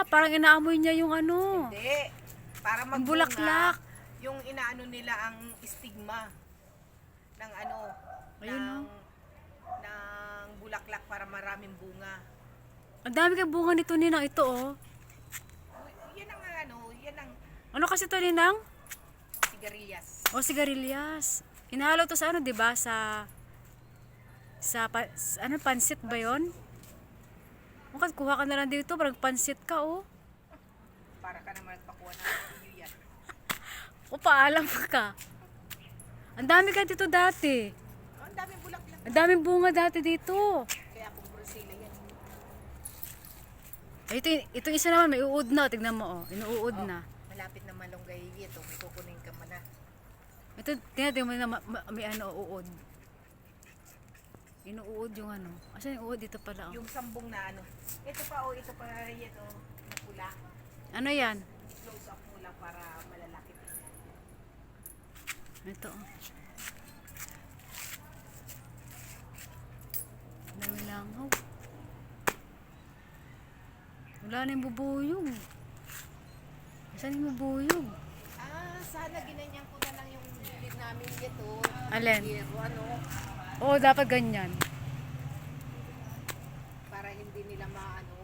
parang inaamoy niya yung ano. Hindi. Para Yung magbunga. bulaklak. Yung inaano nila ang stigma ng ano, Ayun, ng bulaklak para maraming bunga. Ang dami kang bunga nito, Ninang. Ito, oh. Yan ang yan ang Ano kasi ito, Ninang? sigarilyas. O, sigarilyas. Inahalo to sa ano, di ba? Ano, pansit ba yun? Mukhang kuha ka na lang dito, parang pansit ka, oh. Para ka naman nagpakuha ng iyo yan. O, paalam ka. Ang dami ka dito dati. Oh, ang daming bulaklak. Ang daming bunga dati dito. Kaya kung Brusila yan. Ay, ito isa naman, may uod na. Tignan mo, oh. Inuud na. Malapit na malunggay ito. May kukunin ka man na. Ito, tingnan mo na may ano, uod. Inuud yung ano. Asan yung uod? Dito pala, oh. Yung sambong na ano. Ito pa ito pa ito. Na pula. Ano yan? Close up mo lang para malalaki. Ito, oh. Dami lang, oh. Wala na yung bubuyog. Saan yung bubuyog? Sana ginanyan ko na lang yung bibig namin dito. Alin? Ano, Oo, dapat ganyan. para hindi nila maano.